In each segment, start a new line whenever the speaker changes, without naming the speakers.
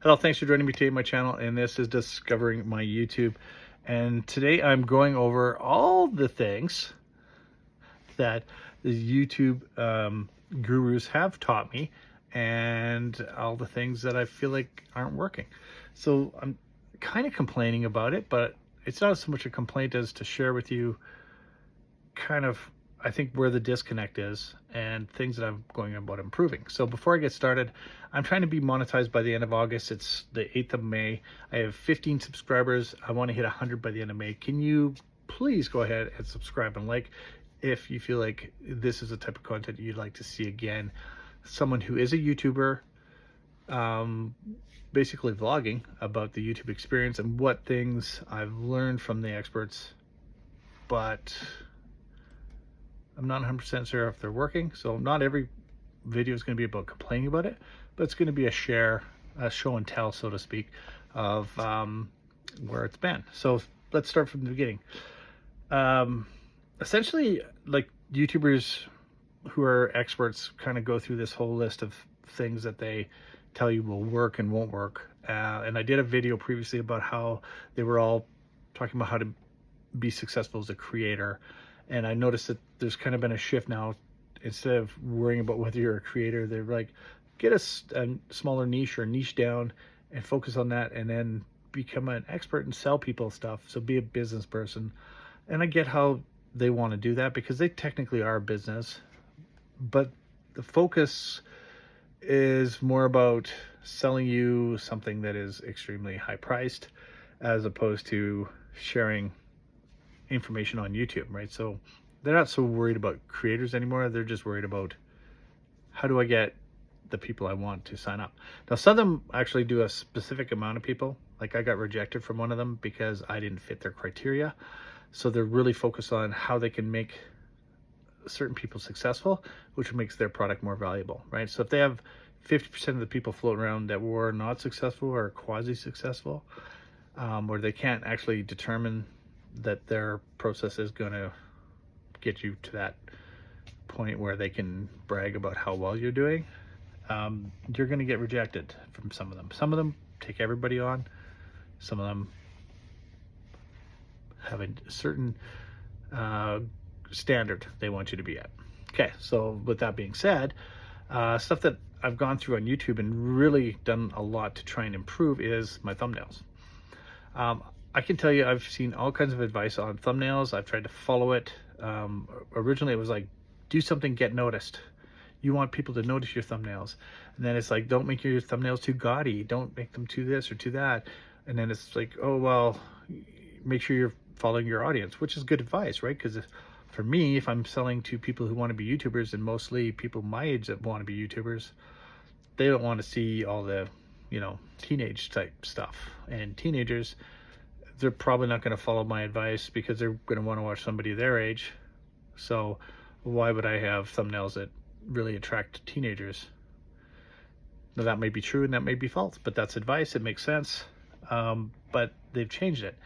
Hello, thanks for joining me today on my channel, and this is Discovering My YouTube. And today I'm going over all the things that the YouTube gurus have taught me and all the things that I feel like aren't working. So I'm kind of complaining about it, but it's not so much a complaint as to share with you kind of, I think, where the disconnect is and things that I'm going about improving. So before I get started, I'm trying to be monetized by the end of August. It's the 8th of May. I have 15 subscribers. I want to hit 100 by the end of May. Can you please go ahead and subscribe and like if you feel like this is the type of content you'd like to see again? Someone who is a YouTuber, basically vlogging about the YouTube experience and what things I've learned from the experts, but I'm not 100% sure if they're working. So not every video is going to be about complaining about it, but it's going to be a show and tell, so to speak, of where it's been. So let's start from the beginning. Essentially, like, YouTubers who are experts kind of go through this whole list of things that they tell you will work and won't work. And I did a video previously about how they were all talking about how to be successful as a creator. And I noticed that there's kind of been a shift now. Instead of worrying about whether you're a creator, they're like, get a smaller niche or niche down and focus on that, and then become an expert and sell people stuff. So be a business person. And I get how they want to do that because they technically are a business, but the focus is more about selling you something that is extremely high priced as opposed to sharing information on YouTube, right? So they're not so worried about creators anymore. They're just worried about, how do I get the people I want to sign up? Now, some of them actually do a specific amount of people. Like, I got rejected from one of them because I didn't fit their criteria. So they're really focused on how they can make certain people successful, which makes their product more valuable, right? So if they have 50% of the people floating around that were not successful or quasi-successful, or they can't actually determine that their process is going to get you to that point where they can brag about how well you're doing, you're going to get rejected from some of them. Some of them take everybody on. Some of them have a certain standard they want you to be at. Okay, so with that being said, stuff that I've gone through on YouTube and really done a lot to try and improve is my thumbnails. I can tell you I've seen all kinds of advice on thumbnails. I've tried to follow it. Originally it was like, do something, get noticed. You want people to notice your thumbnails. And then it's like, don't make your thumbnails too gaudy. Don't make them too this or too that. And then it's like, oh, well, make sure you're following your audience, which is good advice, right? Because for me, if I'm selling to people who want to be YouTubers, and mostly people my age that want to be YouTubers, they don't want to see all the, teenage type stuff. And teenagers, they're probably not going to follow my advice because they're going to want to watch somebody their age. So why would I have thumbnails that really attract teenagers? Now, that may be true and that may be false, but that's advice. It makes sense. But they've changed it.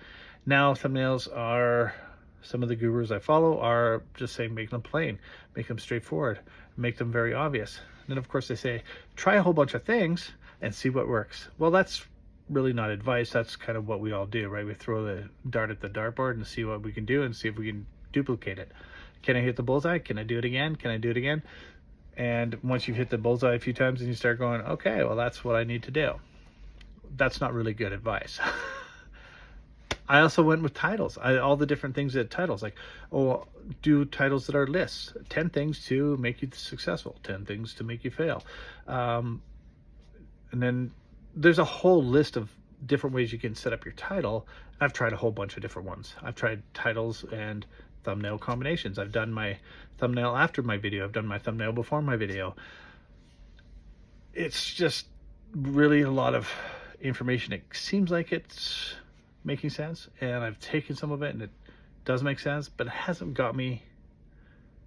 Now thumbnails are, some of the gurus I follow are just saying, make them plain, make them straightforward, make them very obvious. And then of course they say, try a whole bunch of things and see what works. Well, that's really not advice. That's kind of what we all do, right? We throw the dart at the dartboard and see what we can do and see if we can duplicate it. Can I hit the bullseye? Can I do it again? Can I do it again? And once you've hit the bullseye a few times and you start going, okay, well, that's what I need to do. That's not really good advice. I also went with titles. All the different things that titles, like, oh, do titles that are lists. 10 things to make you successful. 10 things to make you fail. And then there's a whole list of different ways you can set up your title. I've tried a whole bunch of different ones. I've tried titles and thumbnail combinations. I've done my thumbnail after my video. I've done my thumbnail before my video. It's just really a lot of information. It seems like it's making sense, and I've taken some of it and it does make sense, but it hasn't got me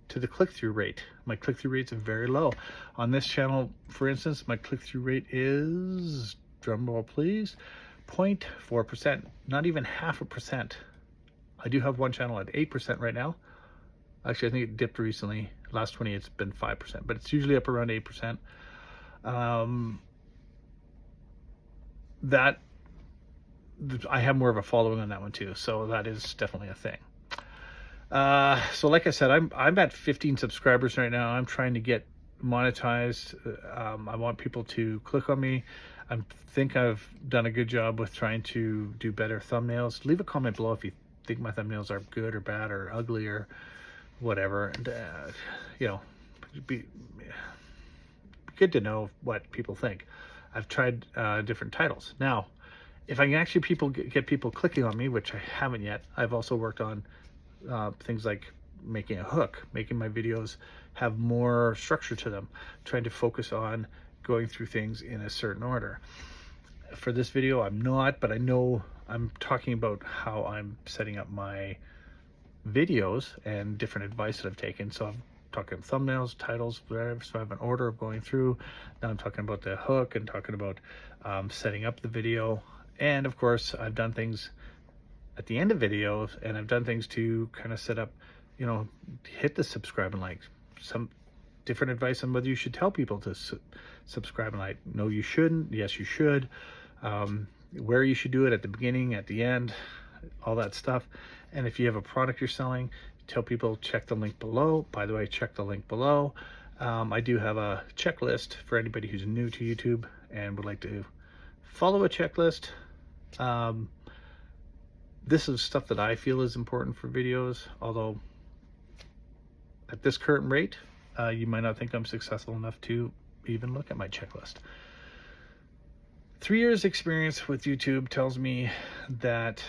to the click-through rate. My click-through rates are very low. On this channel, for instance, my click-through rate is, drum roll please, 0.4%, not even 0.5%. I do have one channel at 8% right now. Actually, I think it dipped recently. Last 20, it's been 5%, but it's usually up around 8%. that I have more of a following on that one too. So that is definitely a thing. So like I said, I'm at 15 subscribers right now. I'm trying to get monetized. I want people to click on me. I think I've done a good job with trying to do better thumbnails. Leave a comment below if you think my thumbnails are good or bad or ugly or whatever. And, you know, it'd be good to know what people think. I've tried different titles. Now, if I can actually get people clicking on me, which I haven't yet, I've also worked on things like making a hook, making my videos have more structure to them, trying to focus on going through things in a certain order. For this video, I'm not, but I know I'm talking about how I'm setting up my videos and different advice that I've taken. So I'm talking thumbnails, titles, whatever. So I have an order of going through. Now I'm talking about the hook and talking about setting up the video. And of course, I've done things at the end of videos, and I've done things to kind of set up, you know, hit the subscribe and like. Some different advice on whether you should tell people to subscribe and like. No, you shouldn't. Yes, you should. Where you should do it, at the beginning, at the end, all that stuff. And if you have a product you're selling, tell people check the link below. By the way, check the link below. I do have a checklist for anybody who's new to YouTube and would like to follow a checklist. This is stuff that I feel is important for videos, although at this current rate, you might not think I'm successful enough to even look at my checklist. 3 years experience with YouTube tells me that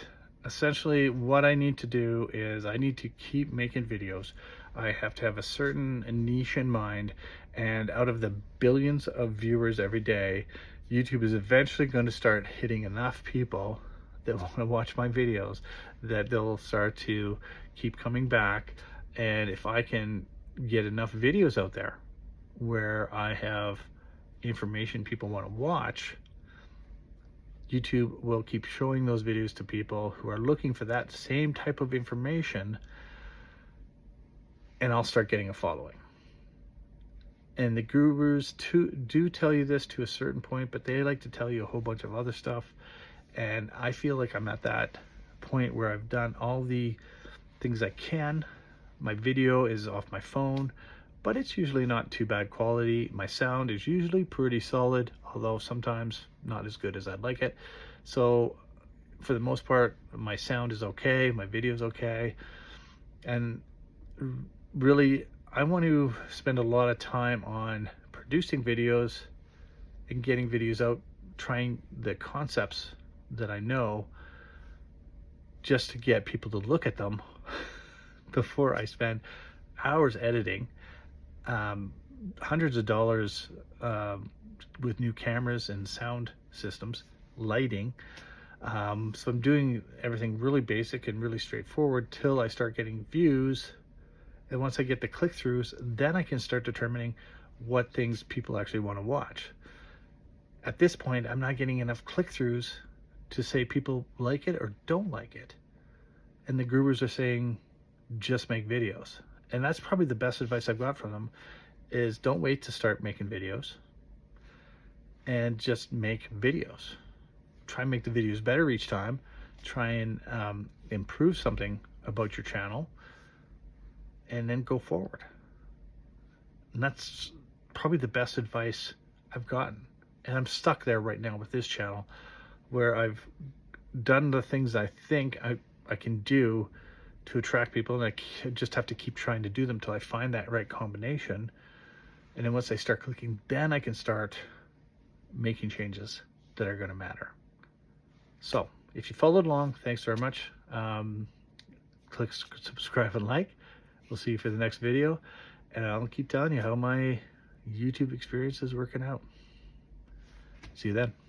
essentially what I need to do is I need to keep making videos. I have to have a certain niche in mind, and out of the billions of viewers every day, YouTube is eventually going to start hitting enough people that want to watch my videos that they'll start to keep coming back. And if I can get enough videos out there where I have information people want to watch, YouTube will keep showing those videos to people who are looking for that same type of information, and I'll start getting a following. And the gurus do tell you this to a certain point, but they like to tell you a whole bunch of other stuff. And I feel like I'm at that point where I've done all the things I can. My video is off my phone, but it's usually not too bad quality. My sound is usually pretty solid, although sometimes not as good as I'd like it. So for the most part, my sound is okay, my video is okay. And really, I want to spend a lot of time on producing videos and getting videos out, trying the concepts that I know, just to get people to look at them before I spend hours editing, hundreds of dollars with new cameras and sound systems, lighting. So I'm doing everything really basic and really straightforward till I start getting views. And once I get the click-throughs, then I can start determining what things people actually want to watch. At this point, I'm not getting enough click-throughs to say people like it or don't like it. And the gurus are saying, just make videos. And that's probably the best advice I've got from them, is don't wait to start making videos, and just make videos. Try and make the videos better each time. Try and improve something about your channel, and then go forward. And that's probably the best advice I've gotten. And I'm stuck there right now with this channel, where I've done the things I think I can do to attract people, and I just have to keep trying to do them till I find that right combination. And then once I start clicking, then I can start making changes that are going to matter. So if you followed along, thanks very much. Click subscribe and like. We'll see you for the next video, and I'll keep telling you how my YouTube experience is working out. See you then.